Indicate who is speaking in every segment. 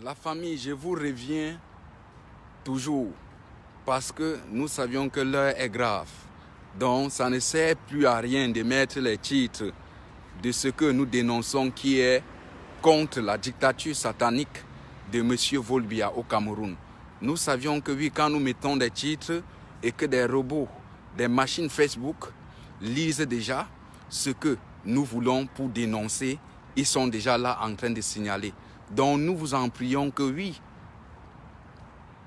Speaker 1: La famille, je vous reviens toujours parce que nous savions que l'heure est grave. Donc, ça ne sert plus à rien de mettre les titres de ce que nous dénonçons qui est contre la dictature satanique de M. Volbia au Cameroun. Nous savions que oui, quand nous mettons des titres et que des robots, des machines Facebook lisent déjà ce que nous voulons pour dénoncer, ils sont déjà là en train de signaler. Donc nous vous en prions que oui,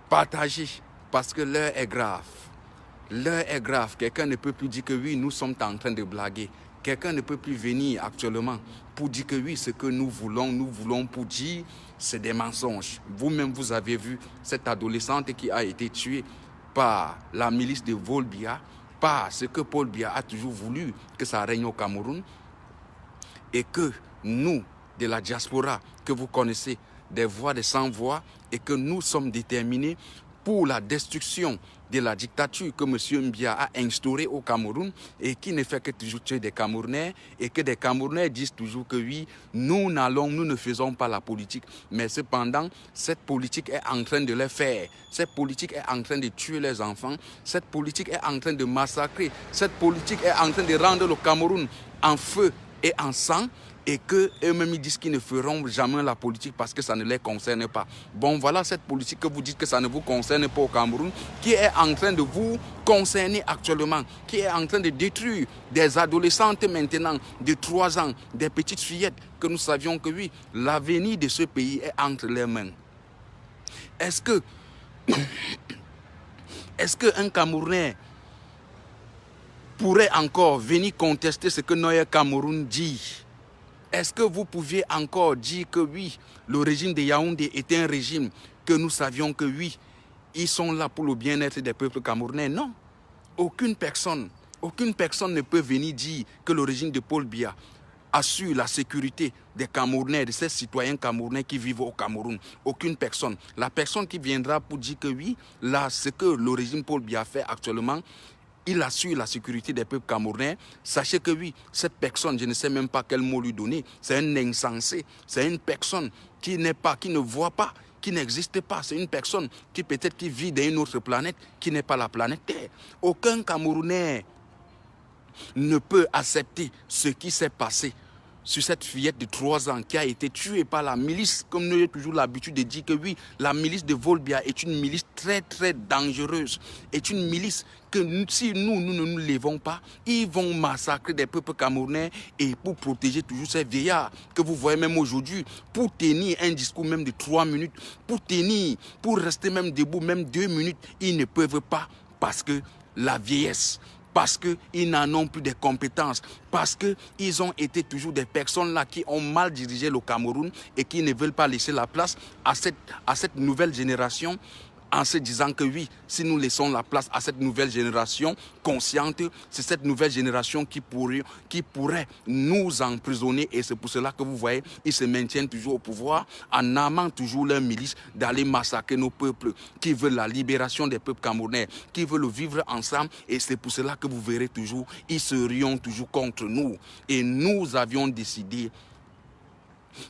Speaker 1: partagez, parce que l'heure est grave. L'heure est grave. Quelqu'un ne peut plus dire que oui, nous sommes en train de blaguer. Quelqu'un ne peut plus venir actuellement pour dire que oui, ce que nous voulons pour dire, c'est des mensonges. Vous-même, vous avez vu cette adolescente qui a été tuée par la milice de Volbia, par ce que Paul Biya a toujours voulu que ça règne au Cameroun, et que nous, de la diaspora, que vous connaissez, des voix, des sans-voix, et que nous sommes déterminés pour la destruction de la dictature que M. Biya a instaurée au Cameroun et qui ne fait que toujours tuer des Camerounais et que des Camerounais disent toujours que oui, nous ne faisons pas la politique. Mais cependant, cette politique est en train de les faire. Cette politique est en train de tuer les enfants. Cette politique est en train de massacrer. Cette politique est en train de rendre le Cameroun en feu et en sang. Et qu'eux-mêmes disent qu'ils ne feront jamais la politique parce que ça ne les concerne pas. Bon, voilà cette politique que vous dites que ça ne vous concerne pas au Cameroun, qui est en train de vous concerner actuellement, qui est en train de détruire des adolescentes maintenant de 3 ans, des petites fillettes, que nous savions que oui, l'avenir de ce pays est entre leurs mains. Est-ce qu'un Camerounais pourrait encore venir contester ce que Noé Cameroun dit? Est-ce que vous pouviez encore dire que oui, le régime de Yaoundé est un régime que nous savions que oui, ils sont là pour le bien-être des peuples camerounais? Non. Aucune personne ne peut venir dire que le régime de Paul Biya assure la sécurité des Camerounais, de ces citoyens camerounais qui vivent au Cameroun. Aucune personne. La personne qui viendra pour dire que oui, là, ce que le régime Paul Biya fait actuellement, il assure la sécurité des peuples camerounais. Sachez que oui, cette personne, je ne sais même pas quel mot lui donner. C'est un insensé. C'est une personne qui ne voit pas, qui n'existe pas. C'est une personne qui peut-être qui vit dans une autre planète, qui n'est pas la planète Terre. Aucun Camerounais ne peut accepter ce qui s'est passé sur cette fillette de 3 ans qui a été tuée par la milice, comme nous avons toujours l'habitude de dire que oui, la milice de Volbia est une milice très très dangereuse, est une milice que si nous ne nous levons pas, ils vont massacrer des peuples camerounais et pour protéger toujours ces vieillards que vous voyez même aujourd'hui, pour tenir un discours même de 3 minutes, pour rester même debout, même 2 minutes, ils ne peuvent pas parce que la vieillesse, parce qu'ils n'en ont plus de compétences, parce qu'ils ont été toujours des personnes là qui ont mal dirigé le Cameroun et qui ne veulent pas laisser la place à cette nouvelle génération, en se disant que oui, si nous laissons la place à cette nouvelle génération consciente, c'est cette nouvelle génération qui pourrait nous emprisonner. Et c'est pour cela que vous voyez, ils se maintiennent toujours au pouvoir en amant toujours leur milice d'aller massacrer nos peuples, qui veulent la libération des peuples camerounais, qui veulent vivre ensemble. Et c'est pour cela que vous verrez toujours, ils seriont toujours contre nous. Et nous avions décidé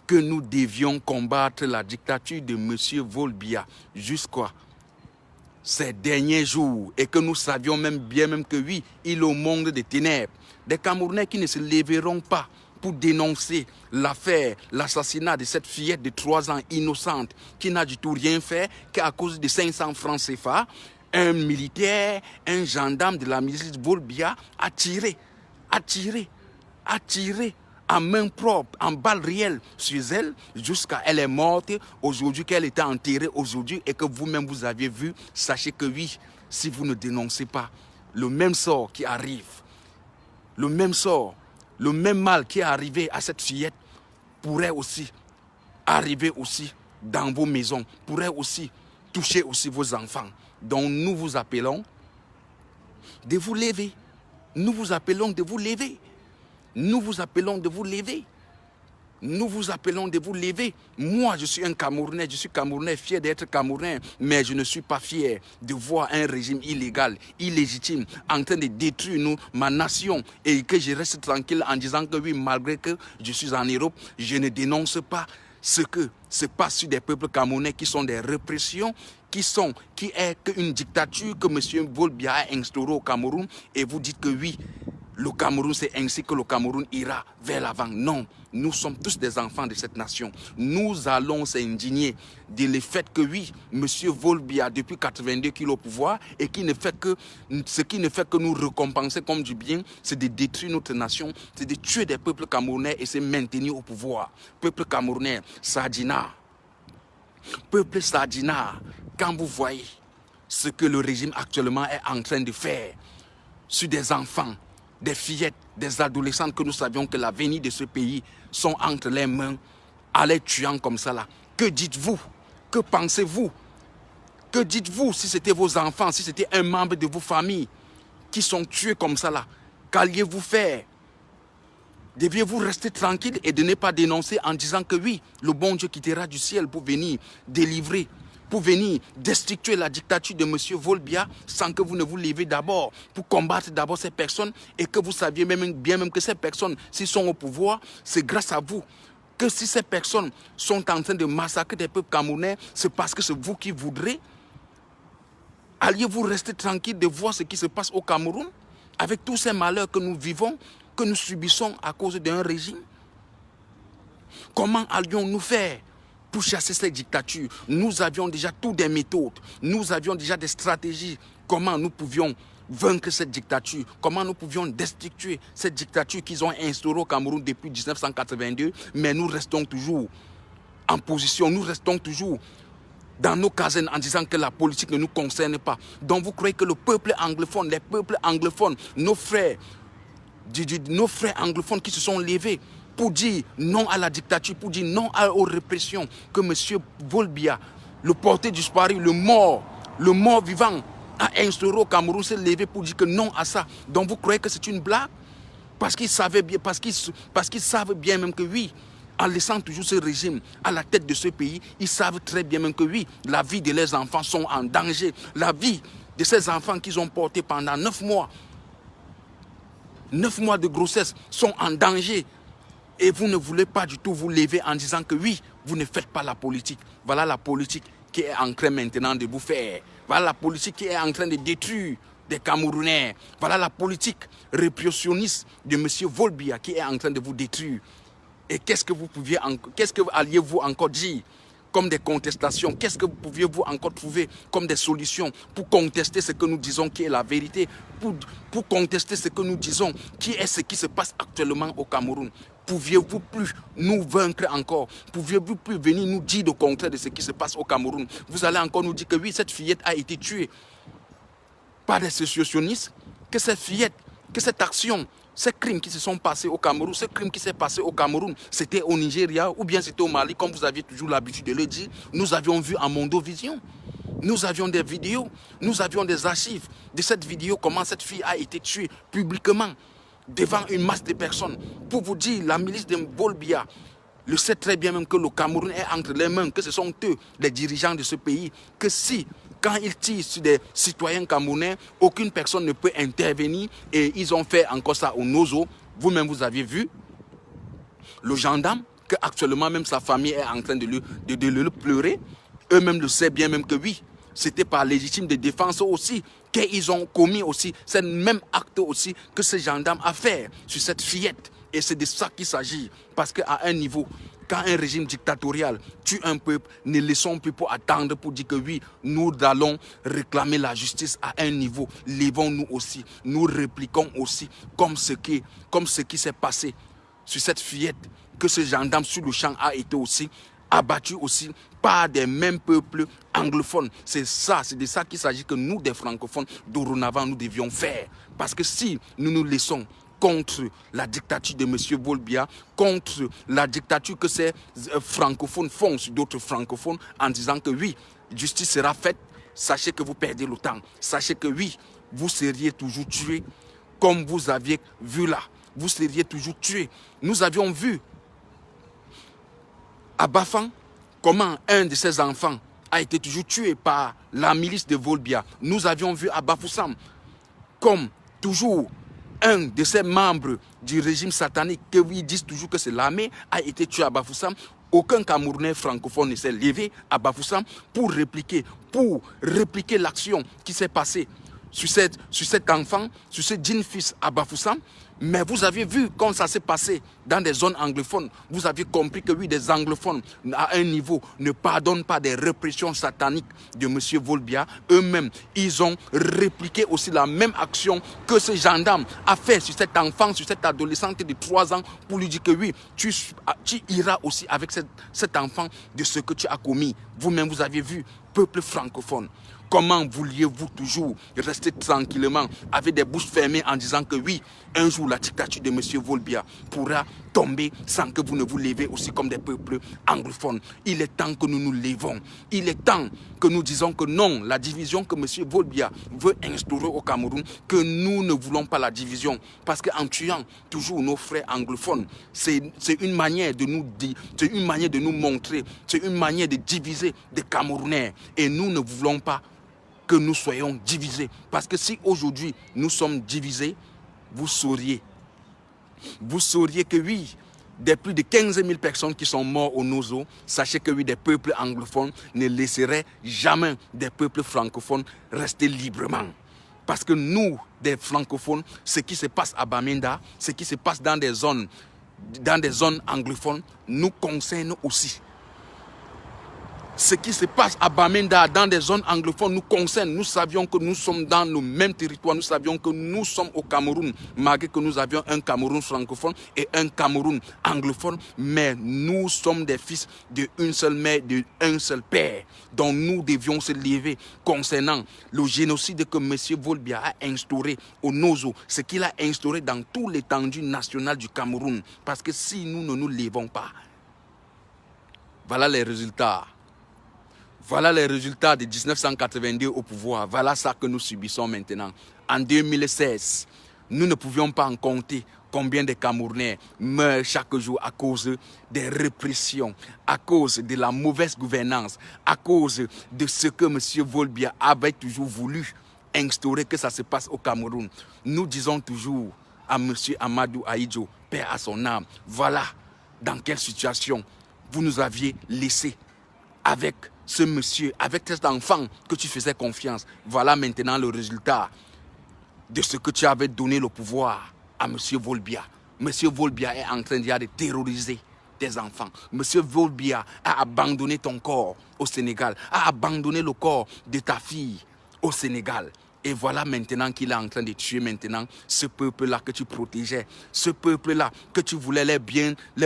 Speaker 1: que nous devions combattre la dictature de M. Volbia jusqu'à ces derniers jours, et que nous savions bien que oui, il est au monde des ténèbres. Des Camerounais qui ne se lèveront pas pour dénoncer l'affaire, l'assassinat de cette fillette de 3 ans innocente qui n'a du tout rien fait, qu'à cause de 500 francs CFA, un militaire, un gendarme de la milice de Volbia a tiré en main propre, en balle réelle sur elle, jusqu'à elle est morte, aujourd'hui qu'elle était enterrée aujourd'hui et que vous-même vous aviez vu, sachez que oui, si vous ne dénoncez pas, le même sort qui arrive, le même sort, le même mal qui est arrivé à cette fillette pourrait aussi arriver aussi dans vos maisons, pourrait aussi toucher aussi vos enfants. Donc nous vous appelons de vous lever. Nous vous appelons de vous lever. Nous vous appelons de vous lever. Nous vous appelons de vous lever. Moi, je suis un Camerounais, je suis Camerounais, fier d'être Camerounais, mais je ne suis pas fier de voir un régime illégal, illégitime, en train de détruire ma nation, et que je reste tranquille en disant que oui, malgré que je suis en Europe, je ne dénonce pas ce que se passe sur des peuples camerounais qui sont des répressions, qui est une dictature que M. Volbia a instaurée au Cameroun, et vous dites que oui, le Cameroun, c'est ainsi que le Cameroun ira vers l'avant. Non, nous sommes tous des enfants de cette nation. Nous allons s'indigner du fait que oui, M. Volbia, depuis 82 qu'il est au pouvoir, et ce qui ne fait que nous récompenser comme du bien, c'est de détruire notre nation, c'est de tuer des peuples camerounais et se maintenir au pouvoir. Peuple camerounais, Sadina. Peuple Sadina, quand vous voyez ce que le régime actuellement est en train de faire sur des enfants, des fillettes, des adolescentes que nous savions que l'avenir de ce pays sont entre les mains, à les tuant comme ça là. Que dites-vous? Que pensez-vous? Que dites-vous si c'était vos enfants, si c'était un membre de vos familles qui sont tués comme ça là? Qu'alliez-vous faire? Deviez-vous rester tranquille et de ne pas dénoncer en disant que oui, le bon Dieu quittera du ciel pour venir délivrer, pour venir destituer la dictature de M. Volbia sans que vous ne vous levez d'abord pour combattre d'abord ces personnes et que vous saviez bien même que ces personnes, s'ils sont au pouvoir, c'est grâce à vous. Que si ces personnes sont en train de massacrer des peuples camerounais, c'est parce que c'est vous qui voudrez. Alliez-vous rester tranquille de voir ce qui se passe au Cameroun avec tous ces malheurs que nous vivons, que nous subissons à cause d'un régime? Comment allions-nous faire pour chasser cette dictature? Nous avions déjà toutes des méthodes, nous avions déjà des stratégies. Comment nous pouvions vaincre cette dictature? Comment nous pouvions destituer cette dictature qu'ils ont instaurée au Cameroun depuis 1982? Mais nous restons toujours en position, nous restons toujours dans nos casernes en disant que la politique ne nous concerne pas. Donc vous croyez que le peuple anglophone, les peuples anglophones, nos frères anglophones qui se sont levés pour dire non à la dictature, pour dire non aux répressions que M. Volbia, le porté disparu, le mort vivant, a instauré au Cameroun, s'est levé pour dire que non à ça. Donc vous croyez que c'est une blague? Parce qu'ils savaient bien, parce qu'ils savent bien même que oui, en laissant toujours ce régime à la tête de ce pays, ils savent très bien même que oui, la vie de leurs enfants sont en danger. La vie de ces enfants qu'ils ont portés pendant 9 mois, 9 mois de grossesse sont en danger. Et vous ne voulez pas du tout vous lever en disant que oui, vous ne faites pas la politique. Voilà la politique qui est en train maintenant de vous faire. Voilà la politique qui est en train de détruire des Camerounais. Voilà la politique répressionniste de M. Volbia qui est en train de vous détruire. Et qu'est-ce que alliez-vous encore dire comme des contestations? Qu'est-ce que pouviez-vous encore trouver comme des solutions pour contester ce que nous disons qui est la vérité, pour contester ce que nous disons qui est ce qui se passe actuellement au Cameroun? Pouviez-vous plus nous vaincre encore? Pouviez-vous plus venir nous dire le contraire de ce qui se passe au Cameroun? Vous allez encore nous dire que oui, cette fillette a été tuée par des sécessionnistes, que cette fillette, que cette action, ces crimes qui se sont passés au Cameroun, ce crime qui s'est passé au Cameroun, c'était au Nigeria ou bien c'était au Mali, comme vous aviez toujours l'habitude de le dire. Nous avions vu en Mondovision. Nous avions des vidéos, nous avions des archives de cette vidéo, comment cette fille a été tuée publiquement devant une masse de personnes. Pour vous dire, la milice de Volbia le sait très bien même que le Cameroun est entre les mains, que ce sont eux, les dirigeants de ce pays, que si, quand ils tirent sur des citoyens camerounais, aucune personne ne peut intervenir et ils ont fait encore ça au Nozo. Vous-même, vous avez vu le gendarme, que actuellement même sa famille est en train de le pleurer. Eux-mêmes le savent bien même que oui, c'était par légitime de défense aussi qu'ils ont commis aussi, c'est le même acte aussi que ce gendarme a fait sur cette fillette. Et c'est de ça qu'il s'agit. Parce qu'à un niveau, quand un régime dictatorial tue un peuple, ne laissons plus pour attendre pour dire que oui, nous allons réclamer la justice à un niveau. Levons-nous aussi, nous répliquons aussi comme ce qui s'est passé sur cette fillette, que ce gendarme sur le champ a été aussi abattu aussi par des mêmes peuples anglophones. C'est de ça qu'il s'agit que nous, des francophones, dorénavant, nous devions faire. Parce que si nous nous laissons contre la dictature de M. Volbia, contre la dictature que ces francophones font sur d'autres francophones, en disant que oui, justice sera faite, sachez que vous perdez le temps. Sachez que oui, vous seriez toujours tués, comme vous aviez vu là. Vous seriez toujours tués. Nous avions vu à Bafang comment un de ses enfants a été toujours tué par la milice de Volbia. Nous avions vu à Bafoussam comme toujours un de ces membres du régime satanique, que ils disent toujours que c'est l'armée, a été tué à Bafoussam. Aucun Camerounais francophone ne s'est levé à Bafoussam pour répliquer l'action qui s'est passée sur cet enfant, sur ce jeune fils à Bafoussam. Mais vous avez vu quand ça s'est passé dans des zones anglophones. Vous avez compris que oui, des anglophones à un niveau ne pardonnent pas des répressions sataniques de M. Volbia. Eux-mêmes, ils ont répliqué aussi la même action que ce gendarme a fait sur cet enfant, sur cette adolescente de 3 ans pour lui dire que oui, tu iras aussi avec cet enfant de ce que tu as commis. Vous-même, vous avez vu, peuple francophone. Comment vouliez-vous toujours rester tranquillement avec des bouches fermées en disant que oui, un jour la dictature de M. Volbia pourra tomber sans que vous ne vous levez aussi comme des peuples anglophones. Il est temps que nous nous levons. Il est temps que nous disons que non, la division que M. Volbia veut instaurer au Cameroun, que nous ne voulons pas la division. Parce qu'en tuant toujours nos frères anglophones, c'est une manière de nous dire, c'est une manière de nous montrer, c'est une manière de diviser des Camerounais. Et nous ne voulons pas que nous soyons divisés. Parce que si aujourd'hui nous sommes divisés, vous sauriez que oui, des plus de 15 000 personnes qui sont mortes au Nozo, sachez que oui, des peuples anglophones ne laisseraient jamais des peuples francophones rester librement. Parce que nous, des francophones, ce qui se passe à Bamenda, ce qui se passe dans des zones anglophones, nous concerne aussi. Ce qui se passe à Bamenda, dans des zones anglophones, nous concerne. Nous savions que nous sommes dans le même territoire. Nous savions que nous sommes au Cameroun, malgré que nous avions un Cameroun francophone et un Cameroun anglophone. Mais nous sommes des fils d'une seule mère, d'un seul père. Donc nous devions se lever concernant le génocide que M. Volbia a instauré au Nozo. Ce qu'il a instauré dans toute l'étendue nationale du Cameroun. Parce que si nous ne nous levons pas, voilà les résultats. Voilà les résultats de 1982 au pouvoir. Voilà ça que nous subissons maintenant. En 2016, nous ne pouvions pas en compter combien de Camerounais meurent chaque jour à cause des répressions, à cause de la mauvaise gouvernance, à cause de ce que M. Volbia avait toujours voulu instaurer, que ça se passe au Cameroun. Nous disons toujours à M. Amadou Ahidjo, paix à son âme, voilà dans quelle situation vous nous aviez laissé avec ce monsieur, avec cet enfant que tu faisais confiance. Voilà maintenant le résultat de ce que tu avais donné le pouvoir à M. Volbia. M. Volbia est en train de terroriser tes enfants. M. Volbia a abandonné ton corps au Sénégal, a abandonné le corps de ta fille au Sénégal. Et voilà maintenant qu'il est en train de tuer maintenant ce peuple-là que tu protégeais, ce peuple-là que tu voulais leur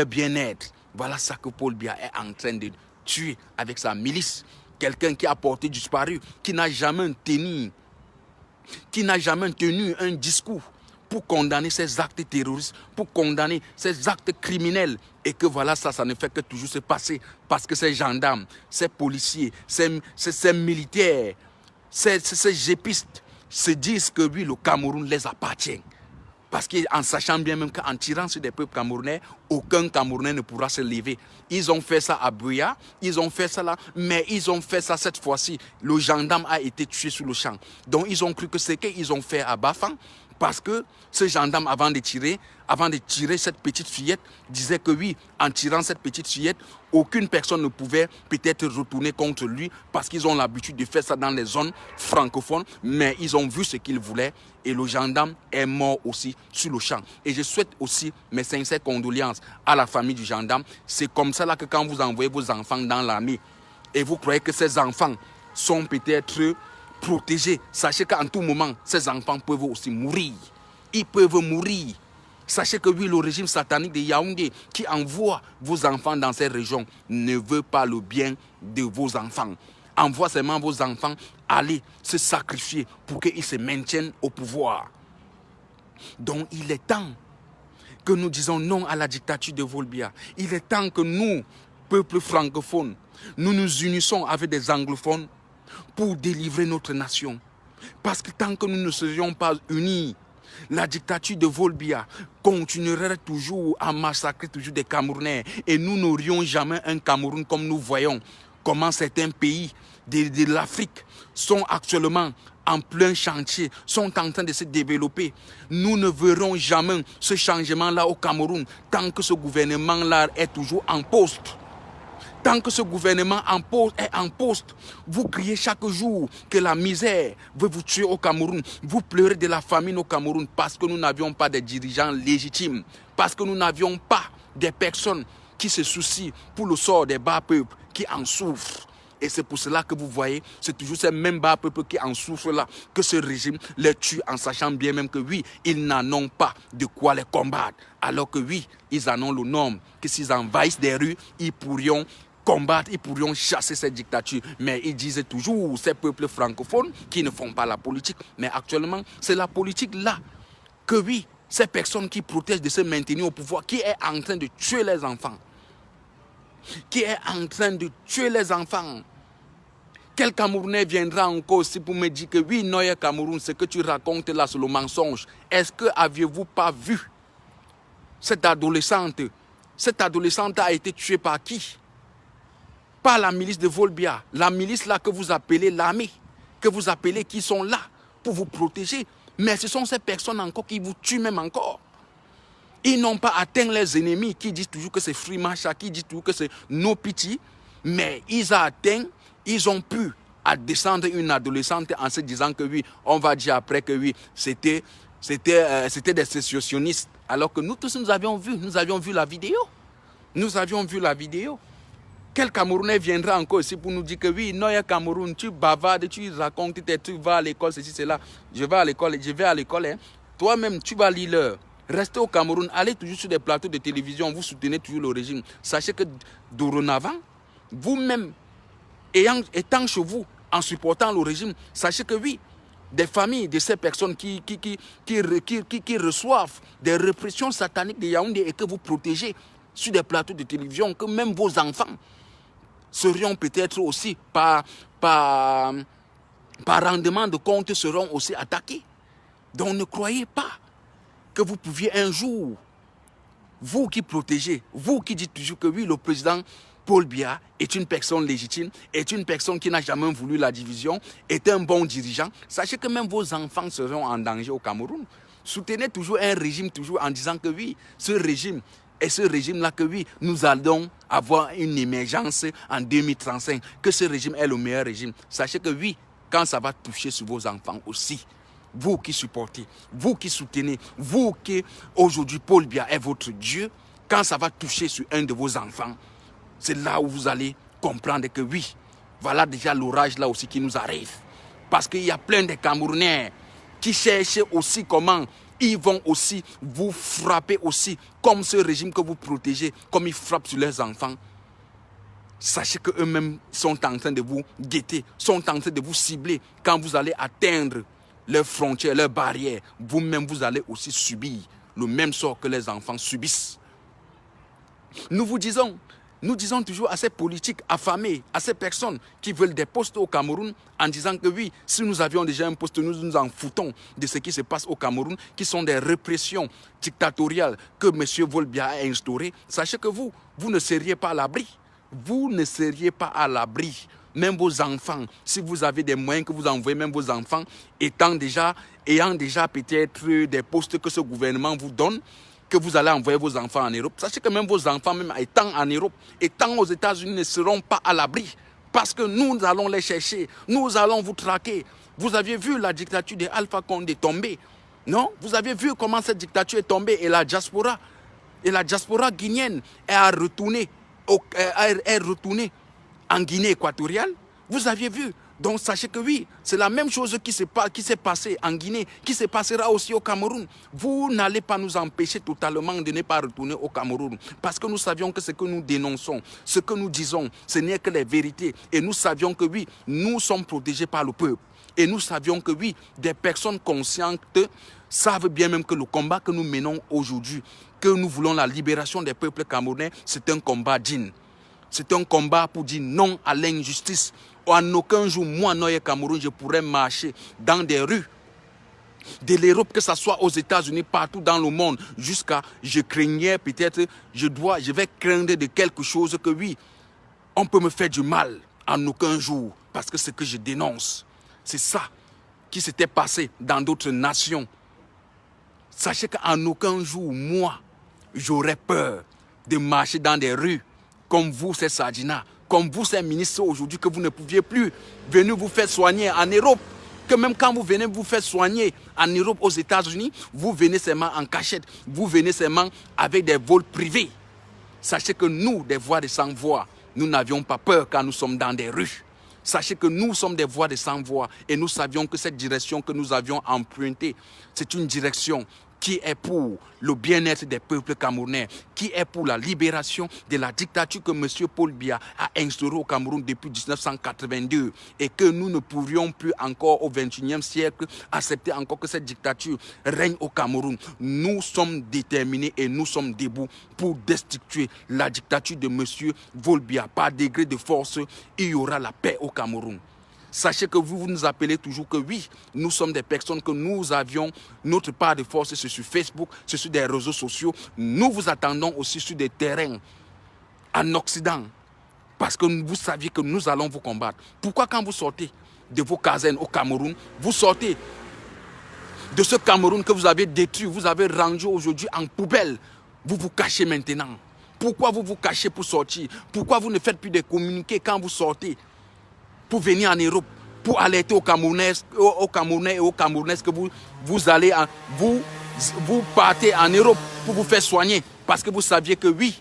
Speaker 1: bien-être. Voilà ça que Paul Biya est en train de tuer avec sa milice. Quelqu'un qui a porté disparu, qui n'a jamais tenu un discours pour condamner ces actes terroristes, pour condamner ces actes criminels. Et que voilà, ça ne fait que toujours se passer. Parce que ces gendarmes, ces policiers, ces militaires, ces gépistes se disent que oui, le Cameroun les appartient. Parce qu'en sachant bien même qu'en tirant sur des peuples camerounais, aucun Camerounais ne pourra se lever. Ils ont fait ça à Buya, ils ont fait ça là, mais ils ont fait ça cette fois-ci. Le gendarme a été tué sur le champ. Donc ils ont cru que ce qu'ils ont fait à Bafang, parce que ce gendarme, avant de tirer cette petite fillette, disait que oui, en tirant cette petite fillette, aucune personne ne pouvait peut-être retourner contre lui parce qu'ils ont l'habitude de faire ça dans les zones francophones, mais ils ont vu ce qu'ils voulaient et le gendarme est mort aussi sur le champ. Et je souhaite aussi mes sincères condoléances à la famille du gendarme. C'est comme ça là que quand vous envoyez vos enfants dans l'armée et vous croyez que ces enfants sont peut-être protégés, sachez qu'en tout moment, ces enfants peuvent aussi mourir. Ils peuvent mourir. Sachez que oui, le régime satanique de Yaoundé qui envoie vos enfants dans ces régions ne veut pas le bien de vos enfants. Envoie seulement vos enfants aller se sacrifier pour qu'ils se maintiennent au pouvoir. Donc il est temps que nous disons non à la dictature de Volbia. Il est temps que nous, peuple francophone, nous nous unissons avec des anglophones pour délivrer notre nation. Parce que tant que nous ne serions pas unis, la dictature de Volbia continuerait toujours à massacrer toujours des Camerounais. Et nous n'aurions jamais un Cameroun comme nous voyons comment certains pays de l'Afrique sont actuellement en plein chantier, sont en train de se développer. Nous ne verrons jamais ce changement-là au Cameroun tant que ce gouvernement-là est toujours en poste. Tant que ce gouvernement est en poste, vous criez chaque jour que la misère veut vous tuer au Cameroun. Vous pleurez de la famine au Cameroun parce que nous n'avions pas de dirigeants légitimes. Parce que nous n'avions pas des personnes qui se soucient pour le sort des bas peuples qui en souffrent. Et c'est pour cela que vous voyez, c'est toujours ces mêmes bas peuples qui en souffrent là, que ce régime les tue en sachant bien même que oui, ils n'en ont pas de quoi les combattre. Alors que oui, ils en ont le nombre, que s'ils envahissent des rues, ils pourrions combattre, ils pourrions chasser cette dictature. Mais ils disaient toujours, ces peuples francophones qui ne font pas la politique. Mais actuellement, c'est la politique là que oui, ces personnes qui protègent de se maintenir au pouvoir, qui est en train de tuer les enfants. Qui est en train de tuer les enfants. Quel Camerounais viendra encore aussi pour me dire que oui, Noye Cameroun, ce que tu racontes là, c'est le mensonge. Est-ce que aviez-vous pas vu cette adolescente? Cette adolescente a été tuée par qui? Par la milice de Volbia. La milice là que vous appelez l'armée, que vous appelez qui sont là pour vous protéger. Mais ce sont ces personnes encore qui vous tuent même encore. Ils n'ont pas atteint les ennemis qui disent toujours que c'est Frimacha, qui disent toujours que c'est No Pity. Mais ils ont atteint, ils ont pu descendre une adolescente en se disant que oui, on va dire après que oui, c'était des sécessionnistes. Alors que nous tous, nous avions vu la vidéo. Nous avions vu la vidéo. Quel Camerounais viendra encore ici pour nous dire que oui, Noye Cameroun, tu bavardes, tu racontes tes trucs, va à l'école, ceci, cela. Je vais à l'école, hein. Toi-même, tu vas lire. Restez au Cameroun, allez toujours sur des plateaux de télévision, vous soutenez toujours le régime. Sachez que dorénavant, vous-même, étant chez vous, en supportant le régime, sachez que oui, des familles de ces personnes qui reçoivent des répressions sataniques de Yaoundé et que vous protégez sur des plateaux de télévision, que même vos enfants serions peut-être aussi par rendement de compte seront aussi attaqués. Donc ne croyez pas que vous pouviez un jour, vous qui protégez, vous qui dites toujours que oui, le président Paul Biya est une personne légitime, est une personne qui n'a jamais voulu la division, est un bon dirigeant, sachez que même vos enfants seront en danger au Cameroun. Soutenez toujours un régime toujours en disant que oui, ce régime est ce régime-là que oui, nous allons avoir une émergence en 2035, que ce régime est le meilleur régime. Sachez que oui, quand ça va toucher sur vos enfants aussi, vous qui supportez, vous qui soutenez, vous qui aujourd'hui Paul Biya est votre Dieu, quand ça va toucher sur un de vos enfants, c'est là où vous allez comprendre que oui, voilà déjà l'orage là aussi qui nous arrive. Parce qu'il y a plein de Camerounais qui cherchent aussi comment ils vont aussi vous frapper aussi, comme ce régime que vous protégez, comme ils frappent sur leurs enfants. Sachez qu'eux-mêmes sont en train de vous guetter, sont en train de vous cibler. Quand vous allez atteindre leurs frontières, leurs barrières, vous-même vous allez aussi subir le même sort que les enfants subissent. Nous disons toujours à ces politiques affamés, à ces personnes qui veulent des postes au Cameroun, en disant que oui, si nous avions déjà un poste, nous nous en foutons de ce qui se passe au Cameroun, qui sont des répressions dictatoriales que M. Volbia a instaurées. Sachez que vous ne seriez pas à l'abri. Vous ne seriez pas à l'abri. Même vos enfants, si vous avez des moyens que vous envoyez, même vos enfants, ayant déjà peut-être des postes que ce gouvernement vous donne, que vous allez envoyer vos enfants en Europe. Sachez que même vos enfants, même étant en Europe, étant aux États-Unis, ne seront pas à l'abri. Parce que nous allons les chercher, nous allons vous traquer. Vous aviez vu la dictature de Alpha Condé tomber, non? Vous avez vu comment cette dictature est tombée et la diaspora guinéenne est retournée en Guinée équatoriale. Vous aviez vu. Donc sachez que oui, c'est la même chose qui s'est passée en Guinée, qui se passera aussi au Cameroun. Vous n'allez pas nous empêcher totalement de ne pas retourner au Cameroun. Parce que nous savions que ce que nous dénonçons, ce que nous disons, ce n'est que les vérités. Et nous savions que oui, nous sommes protégés par le peuple. Et nous savions que oui, des personnes conscientes savent bien même que le combat que nous menons aujourd'hui, que nous voulons la libération des peuples camerounais, c'est un combat digne. C'est un combat pour dire non à l'injustice. En aucun jour, moi, Noye Cameroun, je pourrais marcher dans des rues de l'Europe, que ce soit aux États-Unis, partout dans le monde, jusqu'à, je craignais peut-être, je vais craindre de quelque chose que oui, on peut me faire du mal en aucun jour, parce que ce que je dénonce, c'est ça qui s'était passé dans d'autres nations. Sachez qu'en aucun jour, moi, j'aurais peur de marcher dans des rues comme vous, ces Sadina, comme vous, ces ministres aujourd'hui, que vous ne pouviez plus venir vous faire soigner en Europe. Que même quand vous venez vous faire soigner en Europe, aux États-Unis, vous venez seulement en cachette. Vous venez seulement avec des vols privés. Sachez que nous, des voix de sans-voix, nous n'avions pas peur quand nous sommes dans des rues. Sachez que nous sommes des voix de sans-voix et nous savions que cette direction que nous avions empruntée, c'est une direction qui est pour le bien-être des peuples camerounais, qui est pour la libération de la dictature que M. Paul Biya a instaurée au Cameroun depuis 1982 et que nous ne pourrions plus encore au XXIe siècle accepter encore que cette dictature règne au Cameroun. Nous sommes déterminés et nous sommes debout pour destituer la dictature de M. Paul Biya. Par degré de force, il y aura la paix au Cameroun. Sachez que vous nous appelez toujours que oui, nous sommes des personnes que nous avions notre part de force, c'est sur Facebook, c'est sur des réseaux sociaux. Nous vous attendons aussi sur des terrains en Occident parce que vous saviez que nous allons vous combattre. Pourquoi quand vous sortez de vos casernes au Cameroun, vous sortez de ce Cameroun que vous avez détruit, vous avez rendu aujourd'hui en poubelle, vous vous cachez maintenant? Pourquoi vous vous cachez pour sortir? Pourquoi vous ne faites plus de communiqués quand vous sortez pour venir en Europe, pour alerter aux Camerounais et aux Camerounaises que vous partez en Europe pour vous faire soigner. Parce que vous saviez que oui,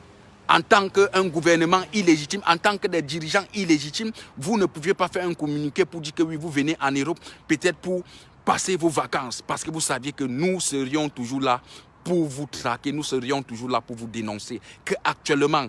Speaker 1: en tant qu'un gouvernement illégitime, en tant que des dirigeants illégitimes, vous ne pouviez pas faire un communiqué pour dire que oui, vous venez en Europe, peut-être pour passer vos vacances. Parce que vous saviez que nous serions toujours là pour vous traquer, nous serions toujours là pour vous dénoncer. Qu'actuellement,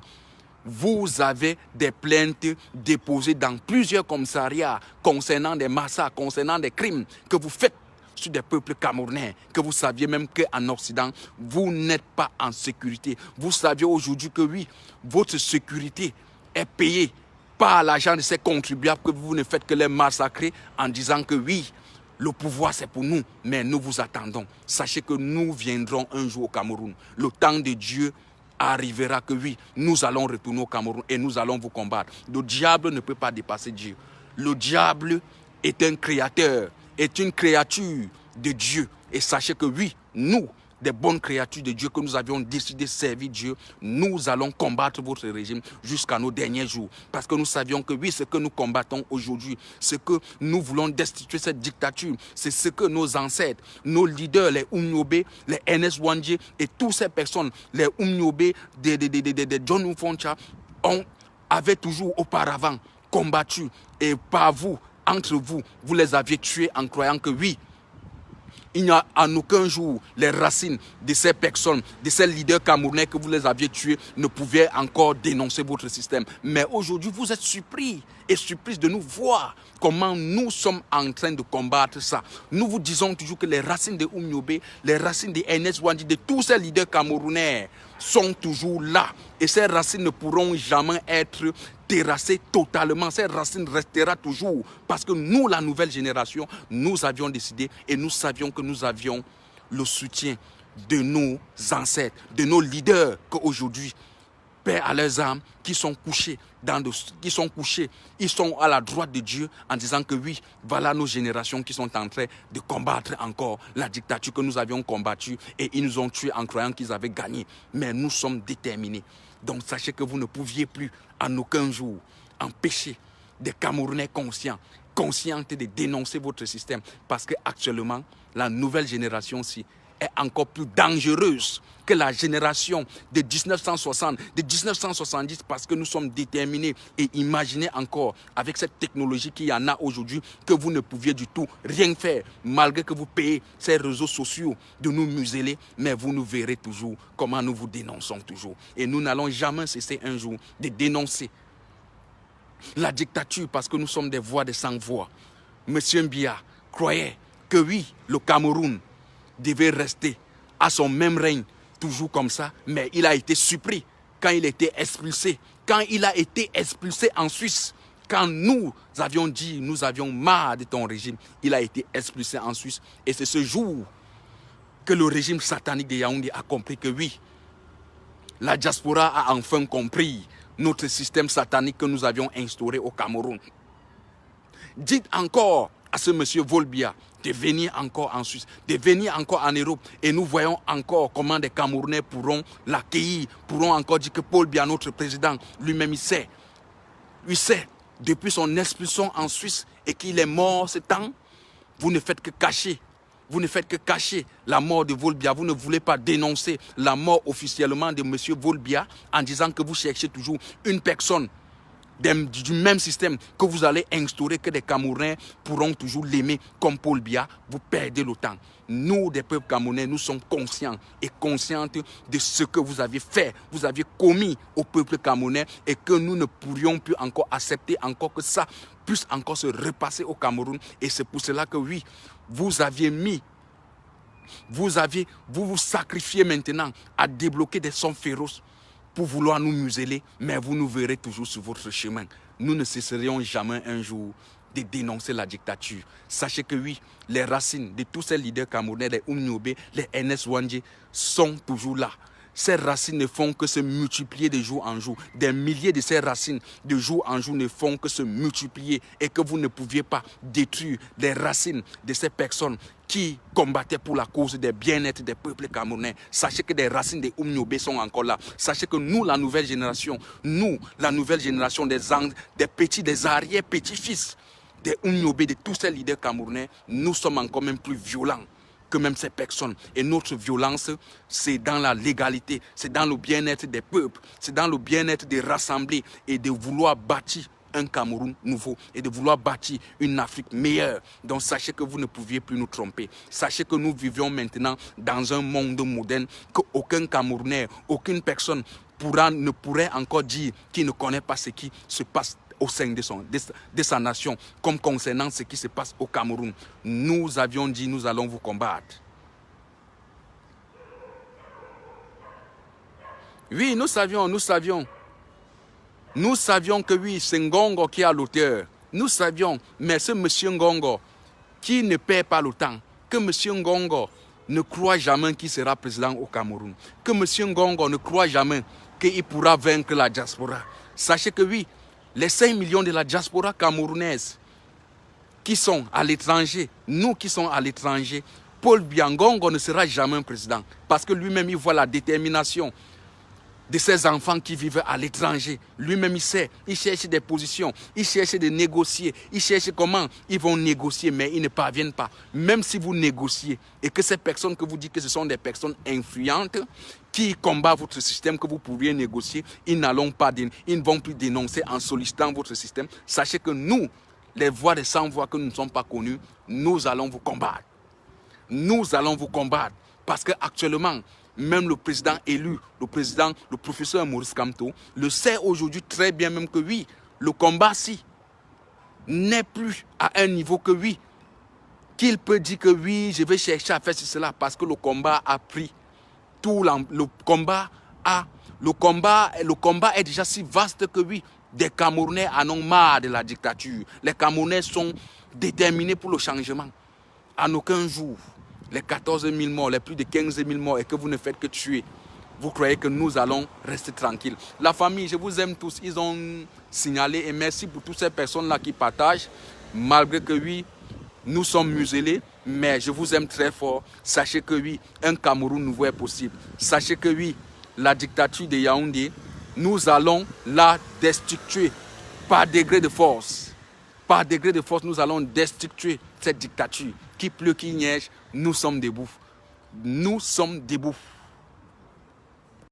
Speaker 1: vous avez des plaintes déposées dans plusieurs commissariats concernant des massacres, concernant des crimes que vous faites sur des peuples camerounais, que vous saviez même qu'en Occident, vous n'êtes pas en sécurité. Vous saviez aujourd'hui que oui, votre sécurité est payée par l'argent de ces contribuables que vous ne faites que les massacrer en disant que oui, le pouvoir c'est pour nous, mais nous vous attendons. Sachez que nous viendrons un jour au Cameroun. Le temps de Dieu arrivera que oui, nous allons retourner au Cameroun et nous allons vous combattre. Le diable ne peut pas dépasser Dieu. Le diable est un créateur, est une créature de Dieu. Et sachez que oui, nous, des bonnes créatures de Dieu que nous avions décidé de servir Dieu, nous allons combattre votre régime jusqu'à nos derniers jours. Parce que nous savions que oui, ce que nous combattons aujourd'hui, ce que nous voulons destituer cette dictature, c'est ce que nos ancêtres, nos leaders, les Oumniobé, les NS Wandje et toutes ces personnes, les Oumniobé, de John Ufoncha, avaient toujours auparavant combattu. Et par vous, entre vous, vous les aviez tués en croyant que oui, il n'y a en aucun jour les racines de ces personnes, de ces leaders camerounais que vous les aviez tués ne pouvaient encore dénoncer votre système. Mais aujourd'hui, vous êtes surpris et surprise de nous voir comment nous sommes en train de combattre ça. Nous vous disons toujours que les racines de Oumniobé, les racines de NS Wandje, de tous ces leaders camerounais sont toujours là. Et ces racines ne pourront jamais être terrassées totalement. Ces racines resteront toujours. Parce que nous, la nouvelle génération, nous avions décidé et nous savions que nous avions le soutien de nos ancêtres, de nos leaders qu'aujourd'hui, paix à leurs âmes, qui sont couchés, ils sont à la droite de Dieu en disant que oui, voilà nos générations qui sont en train de combattre encore la dictature que nous avions combattue et ils nous ont tués en croyant qu'ils avaient gagné. Mais nous sommes déterminés. Donc sachez que vous ne pouviez plus en aucun jour empêcher des Camerounais conscients de dénoncer votre système parce qu'actuellement, la nouvelle génération-ci est encore plus dangereuse que la génération de 1960, de 1970, parce que nous sommes déterminés et imaginez encore, avec cette technologie qu'il y en a aujourd'hui, que vous ne pouviez du tout rien faire, malgré que vous payez ces réseaux sociaux de nous museler, mais vous nous verrez toujours comment nous vous dénonçons toujours. Et nous n'allons jamais cesser un jour de dénoncer la dictature parce que nous sommes des voix de sans-voix. Monsieur Biya croyait que oui, le Cameroun devait rester à son même règne, toujours comme ça, mais il a été surpris quand il était expulsé. Quand il a été expulsé en Suisse, quand nous avions dit, nous avions marre de ton régime, il a été expulsé en Suisse. Et c'est ce jour que le régime satanique de Yaoundé a compris que oui, la diaspora a enfin compris notre système satanique que nous avions instauré au Cameroun. Dites encore à ce monsieur Paul Biya de venir encore en Suisse, de venir encore en Europe. Et nous voyons encore comment des Camerounais pourront l'accueillir, pourront encore dire que Paul Biya, notre président, lui-même il sait lui sait, depuis son expulsion en Suisse et qu'il est mort ce temps, vous ne faites que cacher. Vous ne faites que cacher la mort de Volbia. Vous ne voulez pas dénoncer la mort officiellement de M. Volbia en disant que vous cherchez toujours une personne du même système que vous allez instaurer, que des Camerounais pourront toujours l'aimer comme Paul Biya. Vous perdez le temps. Nous, des peuples camerounais, nous sommes conscients et conscientes de ce que vous avez fait, vous avez commis au peuple camerounais et que nous ne pourrions plus encore accepter encore que ça puisse encore se repasser au Cameroun. Et c'est pour cela que oui, vous aviez mis, vous vous sacrifiez maintenant à débloquer des sons féroces pour vouloir nous museler, mais vous nous verrez toujours sur votre chemin. Nous ne cesserions jamais un jour de dénoncer la dictature. Sachez que oui, les racines de tous ces leaders camerounais, les Oumniobé, les NS Wandje, sont toujours là. Ces racines ne font que se multiplier de jour en jour. Des milliers de ces racines de jour en jour ne font que se multiplier et que vous ne pouviez pas détruire les racines de ces personnes qui combattaient pour la cause des bien-être des peuples camerounais. Sachez que des racines des Oumniobé sont encore là. Sachez que nous, la nouvelle génération, des petits, des arrière-petits-fils des Oumniobé, de tous ces leaders camerounais, nous sommes encore même plus violents que même ces personnes. Et notre violence, c'est dans la légalité, c'est dans le bien-être des peuples, c'est dans le bien-être de rassembler et de vouloir bâtir un Cameroun nouveau et de vouloir bâtir une Afrique meilleure. Donc sachez que vous ne pouviez plus nous tromper. Sachez que nous vivions maintenant dans un monde moderne, qu'aucun Camerounais, aucune personne ne pourrait encore dire qu'il ne connaît pas ce qui se passe au sein de sa nation, comme concernant ce qui se passe au Cameroun. Nous avions dit, nous allons vous combattre. Oui, nous savions que oui, c'est Ngongo qui a l'auteur. Nous savions, mais ce monsieur Ngongo, qui ne perd pas le temps, que monsieur Ngongo ne croit jamais qu'il sera président au Cameroun, que monsieur Ngongo ne croit jamais qu'il pourra vaincre la diaspora. Sachez que oui, les 5 millions de la diaspora camerounaise qui sont à l'étranger, nous qui sommes à l'étranger, Paul Biya Ngongo ne sera jamais président parce que lui-même il voit la détermination de ces enfants qui vivent à l'étranger. Lui-même il sait, il cherche des positions, il cherche de négocier, il cherche comment ils vont négocier, mais ils ne parviennent pas. Même si vous négociez et que ces personnes que vous dites que ce sont des personnes influentes qui combattent votre système, que vous pourriez négocier, ils ne vont plus dénoncer en sollicitant votre système. Sachez que nous, les voix des sans-voix que nous ne sommes pas connus, nous allons vous combattre. Nous allons vous combattre parce qu'actuellement, même le président élu, le professeur Maurice Kamto, le sait aujourd'hui très bien même que oui, le combat-ci n'est plus à un niveau que oui, qu'il peut dire que oui, je vais chercher à faire cela parce que le combat a pris tout le combat est déjà si vaste que oui, des Camerounais en ont marre de la dictature. Les Camerounais sont déterminés pour le changement. En aucun jour, les 14 000 morts, les plus de 15 000 morts et que vous ne faites que tuer, vous croyez que nous allons rester tranquilles. La famille, je vous aime tous, ils ont signalé et merci pour toutes ces personnes-là qui partagent, malgré que oui, nous sommes muselés, mais je vous aime très fort. Sachez que oui, un Cameroun nouveau est possible. Sachez que oui, la dictature de Yaoundé, nous allons la destituer par degré de force. Par degré de force, nous allons destituer cette dictature. Qu'il pleut, qu'il neige, nous sommes debout. Nous sommes debout.